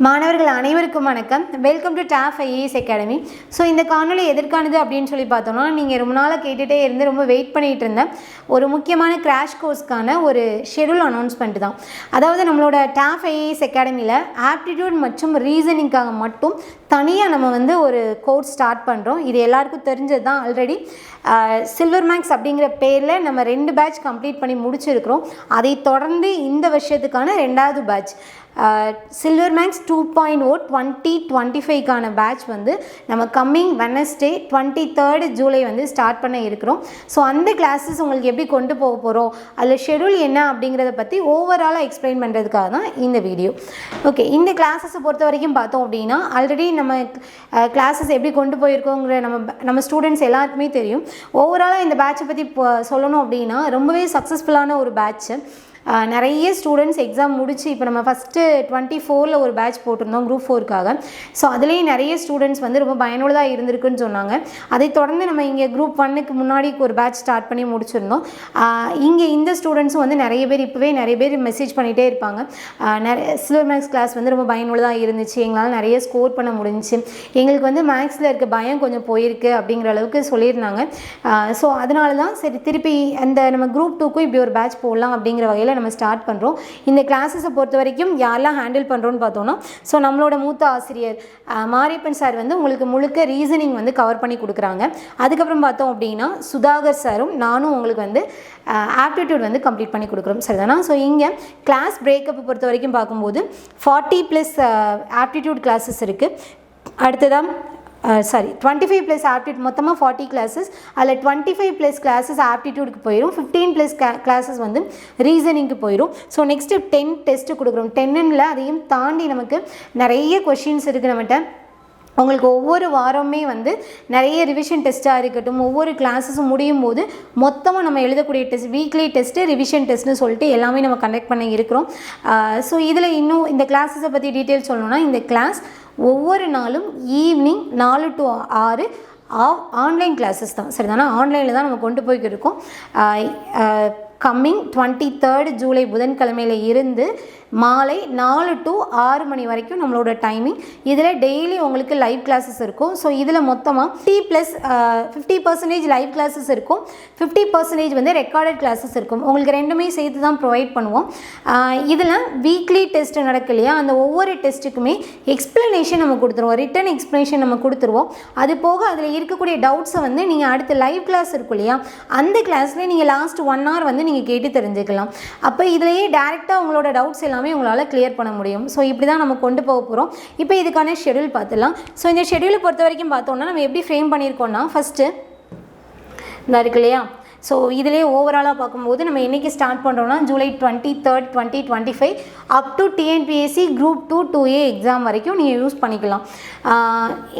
மாணவர்கள் அனைவருக்கும் வணக்கம். Welcome to top IAS academy. So இந்த காணொலி எதற்கானது அப்படின்னு சொல்லி பார்த்தோம்னா, நீங்கள் ரொம்ப நாளாக கேட்டுகிட்டே இருந்து ரொம்ப வெயிட் பண்ணிகிட்டு இருந்த ஒரு முக்கியமான கிராஷ் கோர்ஸ்க்கான ஒரு ஷெடியூல் அனௌன்ஸ்மெண்ட் தான். அதாவது நம்மளோட டாப் ஐஏஎஸ் அகாடமியில் ஆப்டிடியூட் மற்றும் ரீசனிங்காக மட்டும் தனியாக நம்ம ஒரு கோர்ஸ் ஸ்டார்ட் பண்ணுறோம். இது எல்லாருக்கும் தெரிஞ்சது தான். ஆல்ரெடி சில்வர் மேக்ஸ் அப்படிங்கிற பேரில் நம்ம 2 பேட்ச் கம்ப்ளீட் பண்ணி முடிச்சிருக்கிறோம். அதை தொடர்ந்து இந்த வருஷத்துக்கான 2வது பேட்ச் சில்வர் மேக்ஸ் 2.0 2025க்கான பேட்ச் நம்ம coming Wednesday 23rd July start பண்ண இருக்கிறோம். ஸோ அந்த கிளாஸஸ் உங்களுக்கு எப்படி கொண்டு போக போகிறோம், அதில் ஷெடியூல் என்ன அப்படிங்கிறத பற்றி ஓவராலாக எக்ஸ்பிளைன் பண்ணுறதுக்காக தான் இந்த வீடியோ. ஓகே, இந்த கிளாஸஸை பொறுத்த வரைக்கும் பார்த்தோம் அப்படின்னா, ஆல்ரெடி நம்ம கிளாஸஸ் எப்படி கொண்டு போயிருக்கோங்கிற நம்ம ஸ்டூடெண்ட்ஸ் எல்லாருக்குமே தெரியும். ஓவராலாக இந்த பேட்சை பற்றி சொல்லணும் அப்படின்னா, ரொம்பவே சக்ஸஸ்ஃபுல்லான ஒரு பேட்ச்சு. நிறைய ஸ்டூடெண்ட்ஸ் எக்ஸாம் முடிச்சு இப்போ நம்ம ஃபஸ்ட்டு 24ல் ஒரு பேட்ச் போட்டிருந்தோம் குரூப் 4க்காக. ஸோ அதுலேயும் நிறைய ஸ்டூடெண்ட்ஸ் ரொம்ப பயனுள்ளதாக இருந்திருக்குன்னு சொன்னாங்க. அதை தொடர்ந்து நம்ம இங்கே குரூப் 1க்கு முன்னாடி ஒரு பேட்ச் ஸ்டார்ட் பண்ணி முடிச்சிருந்தோம். இங்கே இந்த ஸ்டூடெண்ட்ஸும் நிறைய பேர் இப்போவே நிறைய பேர் மெசேஜ் பண்ணிகிட்டே இருப்பாங்க. சில்வர் மேக்ஸ் கிளாஸ் ரொம்ப பயனுள்ளதாக இருந்துச்சு, எங்களால் நிறைய ஸ்கோர் பண்ண முடிஞ்சிச்சு, எங்களுக்கு மேக்ஸில் இருக்க பயம் கொஞ்சம் போயிருக்கு அப்படிங்கிற அளவுக்கு சொல்லியிருந்தாங்க. ஸோ அதனால தான் சரி திருப்பி அந்த நம்ம குரூப் 2க்கும் இப்படி ஒரு பேட்ச் போடலாம் அப்படிங்கிற வகையில் நம்ம ஸ்டார்ட் பண்ணுறோம். இந்த கிளாஸஸை பொறுத்த வரைக்கும் யாரெல்லாம் ஹேண்டில் பண்ணுறோன்னு பார்த்தோன்னா, ஸோ நம்மளோட மூத்த ஆசிரியர் மாரியப்பன் சார் உங்களுக்கு முழுக்க ரீசனிங் கவர் பண்ணி கொடுக்குறாங்க. அதுக்கப்புறம் பார்த்தோம் அப்படின்னா சுதாகர் சாரும் நானும் உங்களுக்கு ஆப்டிடியூட் கம்ப்ளீட் பண்ணி கொடுக்குறோம். சரிதானா? ஸோ இங்கே கிளாஸ் பிரேக்கப்பை பொறுத்த வரைக்கும் பார்க்கும்போது 40+ ஆப்டிடியூட் கிளாஸஸ் இருக்குது. அடுத்ததான் 25+ ஆப்டிடியூட், மொத்தமாக 40 கிளாஸஸ். அதில் 25+ கிளாஸஸ் ஆப்டிடியூடுக்கு போயிடும், 15+ கிளாஸஸ் ரீசனிங்க்கு போயிடும். ஸோ நெக்ஸ்ட்டு 10 டெஸ்ட்டு கொடுக்குறோம். 10ல் அதையும் தாண்டி நமக்கு நிறைய கொஷின்ஸ் இருக்குது நம்மகிட்ட. உங்களுக்கு ஒவ்வொரு வாரமே நிறைய ரிவிஷன் டெஸ்ட்டாக இருக்கட்டும், ஒவ்வொரு கிளாஸஸும் முடியும் போது மொத்தமாக நம்ம எழுதக்கூடிய டெஸ்ட், வீக்லி டெஸ்ட்டு, ரிவிஷன் டெஸ்ட்னு சொல்லிட்டு எல்லாமே நம்ம கண்டக்ட் பண்ணி இருக்கிறோம். ஸோ இதில் இன்னும் இந்த கிளாஸஸை பற்றி டீட்டெயில் சொல்லணும்னா, இந்த கிளாஸ் ஒவ்வொரு நாளும் ஈவினிங் 4 to 6 ஆன்லைன் கிளாஸஸ் தான். சரிதானா? ஆன்லைனில் தான் நம்ம கொண்டு போய்க்கிட்டு இருக்கோம். கம்மிங் 23rd ஜூலை புதன்கிழமையில் இருந்து மாலை 4 to 6 மணி வரைக்கும் நம்மளோட டைமிங். இதில் டெய்லி உங்களுக்கு லைவ் கிளாஸஸ் இருக்கும். ஸோ இதில் மொத்தமாக 50% லைவ் கிளாஸஸ் இருக்கும், 50% ரெக்கார்டட் கிளாஸஸ் இருக்கும். உங்களுக்கு ரெண்டுமே சேர்த்து தான் ப்ரொவைட் பண்ணுவோம். இதில் வீக்லி டெஸ்ட் நடக்கு இல்லையா, அந்த ஒவ்வொரு டெஸ்ட்டுக்குமே எக்ஸ்ப்ளனேஷன் நம்ம கொடுத்துருவோம், ரிட்டன் எக்ஸ்ப்ளனேஷன் நம்ம கொடுத்துருவோம். அது போக அதில் இருக்கக்கூடிய டவுட்ஸை நீங்கள் அடுத்த லைவ் கிளாஸ் இருக்கும் இல்லையா, அந்த கிளாஸ்லேயே நீங்கள் லாஸ்ட் 1 hour நீங்கள் கேட்டு தெரிஞ்சுக்கலாம். அப்போ இதிலேயே டேரெக்டாக உங்களோட டவுட்ஸ் எல்லாமே உங்களால் கிளியர் பண்ண முடியும். ஸோ இப்படி தான் நம்ம கொண்டு போக போகிறோம். இப்போ இதுக்கான ஷெடியூல் பார்த்துலாம். ஸோ இந்த ஷெடியூலை பொறுத்த வரைக்கும் பார்த்தோம்னா, நம்ம எப்படி ஃப்ரேம் பண்ணியிருக்கோம்னா, ஃபஸ்ட்டு இந்த இருக்கு இல்லையா, ஸோ இதிலே ஓவராலாக பார்க்கும்போது நம்ம என்றைக்கு ஸ்டார்ட் பண்ணுறோன்னா, July 23rd 2025 up to TNPSC group 2 2A exam வரைக்கும் நீங்கள் யூஸ் பண்ணிக்கலாம்.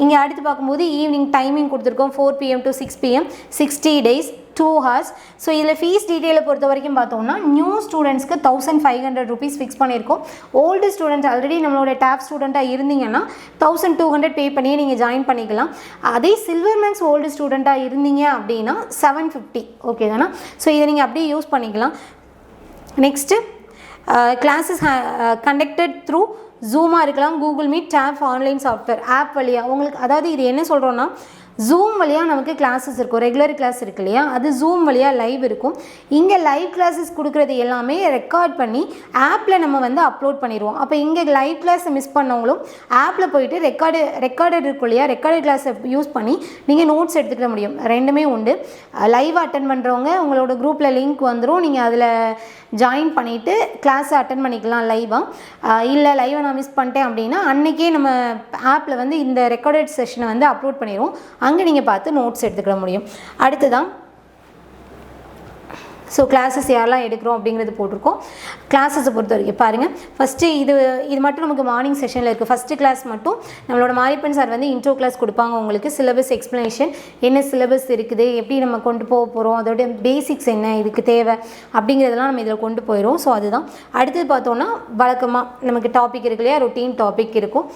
இங்கே அடுத்து பார்க்கும்போது ஈவினிங் டைமிங் கொடுத்துருக்கோம், 4 PM to 6 PM, 60 days 2 hours. So இதில் ஃபீஸ் டீட்டெயிலை பொறுத்த வரைக்கும் பார்த்தோம்னா, நியூ ஸ்டூடெண்ட்ஸ்க்கு 1500 rupees ஃபிக்ஸ் பண்ணியிருக்கோம். ஓல்டு ஸ்டூடெண்ட்ஸ் ஆல்ரெடி நம்மளோட டாப் ஸ்டூடெண்ட்டாக இருந்தீங்கன்னா 1200 பே பண்ணியே நீங்கள் ஜாயின் பண்ணிக்கலாம். அதே சில்வர் மேக்ஸ் ஓல்டு ஸ்டூடெண்ட்டாக இருந்தீங்க அப்படின்னா 750. ஓகே தானே? ஸோ இதை நீங்கள் அப்படியே யூஸ் பண்ணிக்கலாம். நெக்ஸ்ட்டு கிளாஸஸ் கண்டக்டட் த்ரூ ஜூமாக இருக்கலாம், Google Meet, tab online software app வழியாக உங்களுக்கு. அதாவது இது என்ன சொல்கிறோன்னா, ஜூம் வழியாக நமக்கு கிளாஸஸ் இருக்கும், ரெகுலர் கிளாஸ் இருக்கு இல்லையா, அது ஜூம் வழியாக லைவ் இருக்கும். இங்கே லைவ் கிளாஸஸ் கொடுக்குறது எல்லாமே ரெக்கார்ட் பண்ணி ஆப்பில் நம்ம அப்லோட் பண்ணிடுவோம். அப்போ இங்கே லைவ் கிளாஸை மிஸ் பண்ணவங்களும் ஆப்பில் போயிட்டு ரெக்கார்டட் இருக்கும் இல்லையா, ரெக்கார்டட் கிளாஸை யூஸ் பண்ணி நீங்கள் நோட்ஸ் எடுத்துக்கிற முடியும். ரெண்டுமே உண்டு. லைவ் அட்டன் பண்ணுறவங்க உங்களோட குரூப்பில் லிங்க் வந்துடும், நீங்கள் அதில் ஜாயின் பண்ணிவிட்டு கிளாஸை அட்டன் பண்ணிக்கலாம் லைவாக. இல்லை லைவை நான் மிஸ் பண்ணிட்டேன் அப்படின்னா அன்றைக்கே நம்ம ஆப்பில் இந்த ரெக்கார்டட் செஷனை அப்லோட் பண்ணிடுவோம். அங்கே நீங்கள் பார்த்து நோட்ஸ் எடுத்துக்கிற முடியும். அடுத்ததான் ஸோ கிளாஸஸ் யாரெல்லாம் எடுக்கிறோம் அப்படிங்கிறது போட்டிருக்கோம். கிளாஸஸை பொறுத்த வரைக்கும் பாருங்கள், ஃபஸ்ட்டு இது மட்டும் நமக்கு மார்னிங் செஷனில் இருக்குது. ஃபஸ்ட்டு கிளாஸ் மட்டும் நம்மளோட மாரியப்பன் சார் இன்ட்ரோ கிளாஸ் கொடுப்பாங்க. உங்களுக்கு சிலபஸ் எக்ஸ்ப்ளனேஷன், என்ன சிலபஸ் இருக்குது, எப்படி நம்ம கொண்டு போக போகிறோம், அதோட பேசிக்ஸ் என்ன, இதுக்கு தேவை அப்படிங்கிறதெல்லாம் நம்ம இதில் கொண்டு போயிடும். ஸோ அதுதான். அடுத்தது பார்த்தோன்னா, வழக்கமாக நமக்கு டாபிக் இருக்கு இல்லையா, ரொட்டீன் டாபிக் இருக்கும்.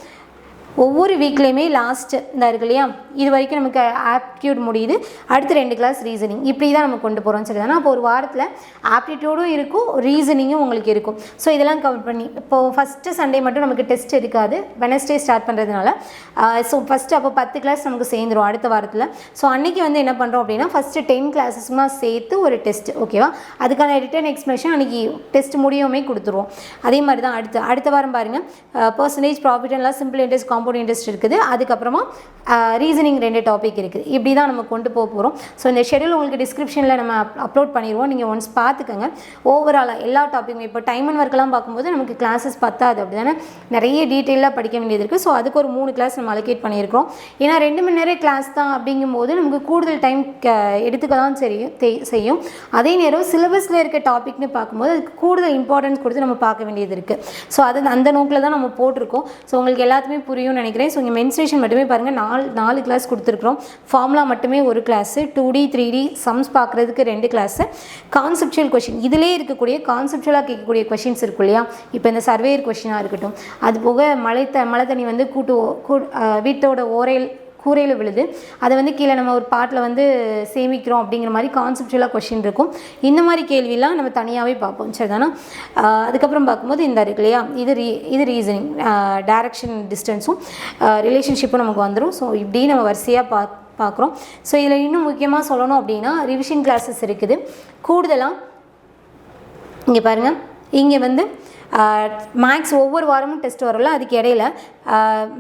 ஒவ்வொரு வீக்லேயுமே லாஸ்ட்டு இந்த இருக்கு இல்லையா, இது வரைக்கும் நமக்கு ஆப்டிடியூட் முடியுது, அடுத்து 2 கிளாஸ் ரீசனிங், இப்படி தான் நம்ம கொண்டு போகிறோம். சரி தானே? அப்போ ஒரு வாரத்தில் ஆப்டிடியூடும் இருக்கும், ரீசனிங்கும் உங்களுக்கு இருக்கும். ஸோ இதெல்லாம் கவர் பண்ணி இப்போது ஃபஸ்ட்டு சண்டே மட்டும் நமக்கு டெஸ்ட் இருக்காது, வெனஸ்டே ஸ்டார்ட் பண்ணுறதுனால. ஸோ ஃபஸ்ட்டு அப்போ 10 கிளாஸ் நமக்கு சேர்ந்துடும் அடுத்த வாரத்தில். ஸோ அன்றைக்கி வந்து என்ன பண்ணுறோம் அப்படின்னா, ஃபஸ்ட்டு 10 கிளாஸஸ்மா சேர்த்து ஒரு டெஸ்ட், ஓகேவா? அதுக்கான ரிட்டன் எக்ஸ்பிளேஷன் அன்றைக்கி டெஸ்ட் முடியுமே கொடுத்துருவோம். அதே மாதிரி தான் அடுத்த வாரம் பாருங்கள், percentage, profit and loss, simple interest, compound interest இருக்குது. அதுக்கப்புறமா ரீசனிங் 2 டாபிக் இருக்குது. இப்படி தான் நம்ம கொண்டு போக போகிறோம். ஸோ இந்த ஷெடியூல் உங்களுக்கு டிஸ்கிரிப்ஷனில் நம்ம அப்லோட் பண்ணிடுவோம், நீங்கள் ஒன்ஸ் பார்த்துக்கோங்க. ஓவராலாக எல்லா டாப்பிக்கும் இப்போ டைம் அண்ட் ஒர்க்கெலாம் பார்க்கும்போது நமக்கு கிளாஸஸ் பத்தாது, அப்படி தானே? நிறைய டீட்டெயிலாக படிக்க வேண்டியது இருக்குது. ஸோ அதுக்கு ஒரு 3 கிளாஸ் நம்ம அலோகேட் பண்ணியிருக்கிறோம். ஏன்னா 2 மணி நேரம் கிளாஸ் தான் அப்படிங்கும்போது நமக்கு கூடுதல் டைம் எடுத்துக்க தான் செய்யும். அதே நேரம் சிலபஸில் இருக்க டாபிக்னு பார்க்கும்போது அதுக்கு கூடுதல் இம்பார்ட்டன்ஸ் கொடுத்து நம்ம பார்க்க வேண்டியது இருக்குது. ஸோ அது அந்த நோக்கில் தான் நம்ம போட்டிருக்கோம். ஸோ உங்களுக்கு எல்லாத்துமே புரியும்னு நினைக்கிறேன். ஸோ இங்கே மென்சுரேஷன் மட்டுமே பாருங்கள், 4 கிளாஸ் கொடுத்துருக்குறோம். ஃபார்முலா மட்டுமே ஒரு கிளாஸு, 2D 3D சம்ஸ் பார்க்குறதுக்கு 2 கிளாஸு, கான்செப்சுவல் கொஷின் இதிலே இருக்கக்கூடிய கான்செப்சுவலாக கேட்கக்கூடிய கொஷின்ஸ் இருக்கும் இல்லையா, இப்போ இந்த சர்வேயர் கொஷினாக இருக்கட்டும், அது போக மழை தண்ணி வந்து வீட்டோட கூரையில் விழுது, அதை வந்து கீழே நம்ம ஒரு பாட்டில் வந்து சேமிக்கிறோம் அப்படிங்கிற மாதிரி கான்செப்சுவலாக கொஷின் இருக்கும். இந்த மாதிரி கேள்வியெல்லாம் நம்ம தனியாகவே பார்ப்போம். சரி தானே? அதுக்கப்புறம் பார்க்கும்போது இந்த இருக்கு இல்லையா, இது ரீசனிங், டைரக்ஷன், டிஸ்டன்ஸும் ரிலேஷன்ஷிப்பும் நமக்கு வந்துடும். ஸோ இப்படி நம்ம வரிசையாக பார்க்குறோம். ஸோ இதில் இன்னும் முக்கியமாக சொல்லணும் அப்படின்னா ரிவிஷன் கிளாஸஸ் இருக்குது கூடுதலாக. இங்கே பாருங்கள், இங்கே வந்து மேக்ஸ் ஒவ்வொரு வாரமும் டெஸ்ட் வரல, அதுக்கு இடையில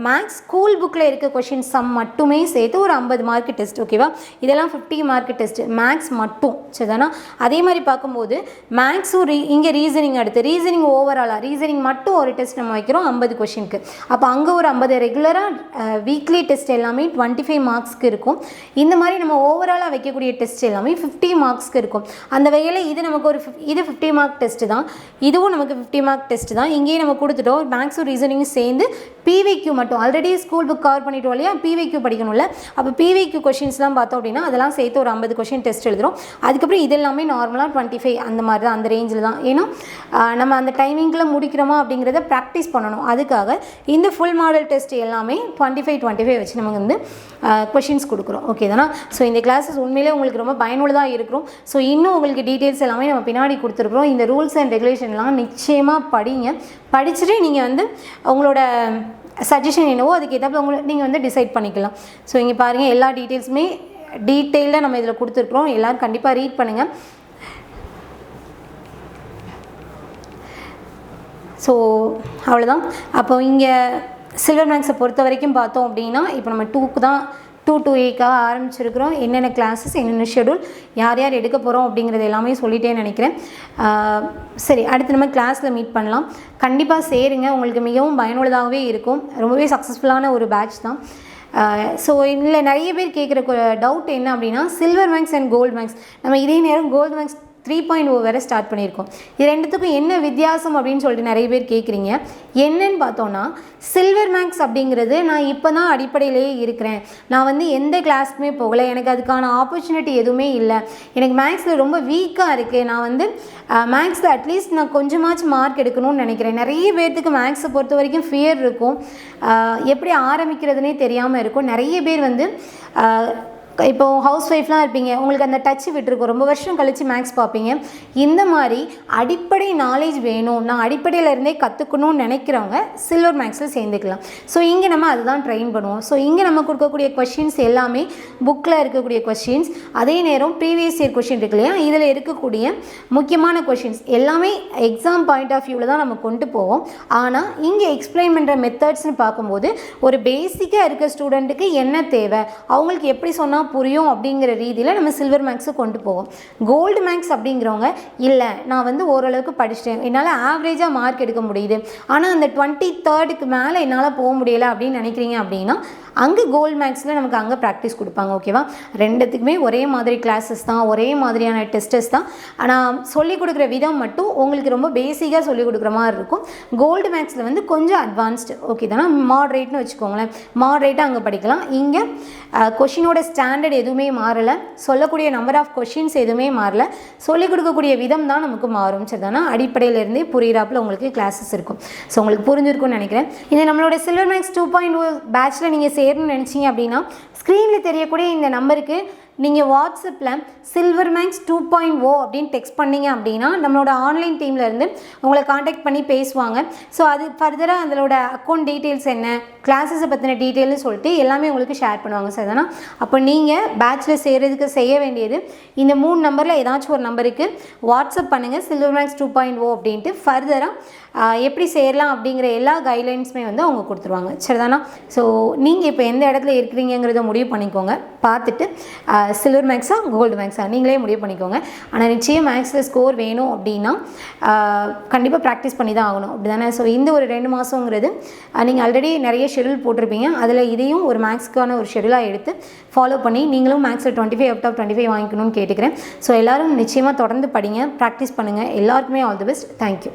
மேக்ஸ் ஸ்கூல் புக்கில் இருக்க கொஷின் சம் மட்டுமே சேர்த்து ஒரு 50 மார்க் டெஸ்ட், ஓகேவா? இதெல்லாம் 50 மார்க் டெஸ்ட்டு மேக்ஸ் மட்டும். சரிதானா? அதே மாதிரி பார்க்கும்போது மேக்ஸும் இங்கே ரீசனிங், அடுத்து ரீசனிங் ஓவராலாக ரீசனிங் மட்டும் ஒரு டெஸ்ட் நம்ம வைக்கிறோம் 50 கொஷினுக்கு. அப்போ அங்கே ஒரு 50 ரெகுலராக வீக்லி டெஸ்ட் எல்லாமே 25 மார்க்ஸ்க்கு இருக்கும். இந்த மாதிரி நம்ம ஓவராலாக வைக்கக்கூடிய டெஸ்ட் எல்லாமே 50 மார்க்ஸ்க்கு இருக்கும். அந்த வகையில் இது நமக்கு இது 50 மார்க் டெஸ்ட்டு தான், இதுவும் நமக்கு 50 மார்க் டெஸ்ட் தான். இங்கேயே நம்ம கொடுத்துட்டோம் மேக்ஸும் ரீசனிங்கும் சேர்ந்து PVQ மட்டும். ஆல்ரெடி ஸ்கூல் புக் கவர் பண்ணிட்டோம் இல்லையா, PVQ படிக்கணும்ல. அப்போ PVQ கொஷின்ஸ்லாம் பார்த்தோம் அப்படின்னா அதெல்லாம் சேர்த்து ஒரு 50 கொஷின் டெஸ்ட் எழுதுகிறோம். அதுக்கப்புறம் இது எல்லாமே நார்மலாக 25 அந்த மாதிரி தான், அந்த ரேஞ்சில் தான். ஏன்னா நம்ம அந்த டைமிங்கில் முடிக்கிறோமா அப்படிங்கிறத ப்ராக்டிஸ் பண்ணணும். அதுக்காக இந்த ஃபுல் மாடல் டெஸ்ட் எல்லாமே 25 வச்சு நமக்கு வந்து கொஷின்ஸ் கொடுக்குறோம். ஓகே தானே? ஸோ இந்த கிளாஸஸ் உண்மையிலே உங்களுக்கு ரொம்ப பயனுள்ளதாக இருக்கும். ஸோ இன்னும் உங்களுக்கு டீட்டெயில்ஸ் எல்லாமே நம்ம பின்னாடி கொடுத்துருக்குறோம். இந்த ரூல்ஸ் அண்ட் ரெகுலேஷன்லாம் நிச்சயமாக படிங்க. படிச்சுட்டு நீங்கள் வந்து உங்களோட சஜஷன் என்னவோ அதுக்கு ஏற்ற நீங்கள் வந்து டிசைட் பண்ணிக்கலாம். ஸோ இங்கே பாருங்கள், எல்லா டீட்டெயில்ஸுமே டீட்டெயிலாக நம்ம இதில் கொடுத்துருக்குறோம். எல்லோரும் கண்டிப்பாக ரீட் பண்ணுங்கள். ஸோ அவ்வளோதான். அப்போ இங்கே சில்வர் மேக்ஸை பொறுத்த வரைக்கும் பார்த்தோம் அப்படின்னா இப்போ நம்ம 2 to 8 ஆரம்பிச்சிருக்கிறோம். என்னென்ன கிளாஸஸ், என்னென்ன ஷெடியூல், யார் யார் எடுக்க போகிறோம் அப்படிங்கிறது எல்லாமே சொல்லிட்டே நினைக்கிறேன். சரி, அடுத்து நம்ம கிளாஸில் மீட் பண்ணலாம். கண்டிப்பாக சேருங்க, உங்களுக்கு மிகவும் பயனுள்ளதாகவே இருக்கும். ரொம்பவே சக்ஸஸ்ஃபுல்லான ஒரு பேட்ச் தான். ஸோ இதில் நிறைய பேர் கேட்குற டவுட் என்ன அப்படின்னா, silver max and gold max, நம்ம இதே நேரம் கோல்டு மேக்ஸ் 3.0 வேறு ஸ்டார்ட் பண்ணியிருக்கோம். இது ரெண்டுத்துக்கும் என்ன வித்தியாசம் அப்படின்னு சொல்லிட்டு நிறைய பேர் கேட்குறீங்க. என்னன்னு பார்த்தோன்னா, சில்வர் மேக்ஸ் அப்படிங்கிறது நான் இப்போ தான் அடிப்படையிலேயே இருக்கிறேன், நான் வந்து எந்த கிளாஸுக்குமே போகலை, எனக்கு அதுக்கான ஆப்பர்ச்சுனிட்டி எதுவுமே இல்லை, எனக்கு மேக்ஸில் ரொம்ப வீக்காக இருக்குது, நான் வந்து மேக்ஸில் அட்லீஸ்ட் நான் கொஞ்சமாச்சும் மார்க் எடுக்கணும்னு நினைக்கிறேன். நிறைய பேர்த்துக்கு மேக்ஸை பொறுத்த வரைக்கும் ஃபியர் இருக்கும், எப்படி ஆரம்பிக்கிறதுனே தெரியாமல் இருக்கும். நிறைய பேர் வந்து இப்போது ஹவுஸ் ஒய்ஃப்லாம் இருப்பீங்க, உங்களுக்கு அந்த டச்சு விட்டுருக்கும், ரொம்ப வருஷம் கழித்து மேக்ஸ் பார்ப்பீங்க. இந்த மாதிரி அடிப்படை நாலேஜ் வேணும், நான் அடிப்படையிலேருந்தே கற்றுக்கணும்னு நினைக்கிறவங்க சில்வர் மேக்ஸில் சேர்ந்துக்கலாம். ஸோ இங்கே நம்ம அதுதான் ட்ரெயின் பண்ணுவோம். ஸோ இங்கே நம்ம கொடுக்கக்கூடிய கொஷின்ஸ் எல்லாமே புக்கில் இருக்கக்கூடிய கொஷின்ஸ், அதே நேரம் ப்ரீவியஸ் இயர் கொஷின் இருக்கு இல்லையா, இதில் இருக்கக்கூடிய முக்கியமான கொஷின்ஸ் எல்லாமே எக்ஸாம் பாயிண்ட் ஆஃப் வியூவில் தான் நம்ம கொண்டு போவோம். ஆனால் இங்கே எக்ஸ்பிளைன் பண்ணுற மெத்தட்ஸ்னு பார்க்கும்போது ஒரு பேசிக்காக இருக்க ஸ்டூடெண்ட்டுக்கு என்ன தேவை, அவங்களுக்கு எப்படி சொன்னால் புரியும் அப்படிங்கிற ரீதியில் நம்ம சில்வர் மேக்ஸை கொண்டு போவோம். கோல்டு மேக்ஸ் அப்படிங்கிறவங்க, இல்லை நான் வந்து ஓரளவுக்கு படிச்சிட்டேன், என்னால் ஆவரேஜாக மார்க் எடுக்க முடியுது, ஆனால் அந்த 23rd மேலே என்னால் போக முடியலை அப்படின்னு நினைக்கிறீங்க அப்படின்னா அங்கே கோல்டு மேக்ஸில் நமக்கு அங்கே ப்ராக்டிஸ் கொடுப்பாங்க. ஓகேவா, ரெண்டுத்துக்குமே ஒரே மாதிரி கிளாஸஸ் தான், ஒரே மாதிரியான டெஸ்டஸ் தான். ஆனால் சொல்லிக் கொடுக்குற விதம் மட்டும் உங்களுக்கு ரொம்ப பேசிக்காக சொல்லிக் கொடுக்குற மாதிரி இருக்கும். கோல்டு மேக்ஸில் வந்து கொஞ்சம் அட்வான்ஸ்டு. ஓகே தானே, மாட்ரேட்னு வச்சுக்கோங்களேன். மாட்ரேட்டாக அங்கே படிக்கலாம். இங்கே கொஷினோட ஸ்டாண்டர்ட் எதுவுமே மாறலை, சொல்லக்கூடிய நம்பர் ஆஃப் கொஷின்ஸ் எதுவுமே மாறலை, சொல்லிக் கொடுக்கக்கூடிய விதம் தான் நமக்கு மாறும். சரி தானே, அடிப்படையிலேருந்தே புரியிறாப்பில் உங்களுக்கு கிளாஸஸ் இருக்கும். ஸோ உங்களுக்கு புரிஞ்சிருக்கும்னு நினைக்கிறேன். இது நம்மளோட சில்வர் மேக்ஸ் 2.0 பேட்சில் நீங்கள் சேரணும்னு நினச்சிங்க அப்படின்னா ஸ்க்ரீனில் தெரியக்கூடிய இந்த நம்பருக்கு நீங்கள் வாட்ஸ்அப்பில் சில்வர் மேக்ஸ் 2.0 அப்படின்னு டெக்ஸ்ட் பண்ணிங்க அப்படின்னா நம்மளோட ஆன்லைன் டீம்லேருந்து உங்களை காண்டாக்ட் பண்ணி பேசுவாங்க. ஸோ அது ஃபர்தராக அதோட அக்கௌண்ட் டீட்டெயில்ஸ் என்ன, கிளாஸஸை பற்றின டீட்டெயில்னு சொல்லிட்டு எல்லாமே உங்களுக்கு ஷேர் பண்ணுவாங்க. சார் தானே, அப்போ நீங்கள் பேட்சில் சேர்கிறதுக்கு செய்ய வேண்டியது இந்த 3 நம்பரில் ஏதாச்சும் ஒரு நம்பருக்கு வாட்ஸ்அப் பண்ணுங்கள் சில்வர் மேக்ஸ் 2.0 அப்படின்ட்டு. ஃபர்தராக எப்படி சேரலாம் அப்படிங்கிற எல்லா கைட்லைன்ஸுமே வந்து அவங்க கொடுத்துருவாங்க. சரிதானா, ஸோ நீங்கள் இப்போ எந்த இடத்துல இருக்கிறீங்கிறத முடிவு பண்ணிக்கோங்க. பார்த்துட்டு சில்வர் மேக்ஸா கோல்டு மேக்ஸா நீங்களே முடிவு பண்ணிக்கோங்க. ஆனால் நிச்சயம் மேக்ஸில் ஸ்கோர் வேணும் அப்படின்னா கண்டிப்பாக ப்ராக்டிஸ் பண்ணி தான் ஆகணும். அப்படி தானே. ஸோ இந்த ஒரு 2 மாதங்கிறது நீங்கள் ஆல்ரெடி நிறைய ஷெடியூல் போட்டிருப்பீங்க. அதில் இதையும் ஒரு மேக்ஸ்க்கான ஒரு ஷெடியூலாக எடுத்து ஃபாலோ பண்ணி நீங்களும் மேக்ஸில் 25 அவுட் ஆஃப் 25 வாங்கிக்கணும்னு கேட்டுக்கிறேன். ஸோ எல்லோரும் நிச்சயமாக தொடர்ந்து படிங்க, ப்ராக்டிஸ் பண்ணுங்கள். எல்லாருக்குமே ஆல் தி பெஸ்ட். தேங்க்யூ.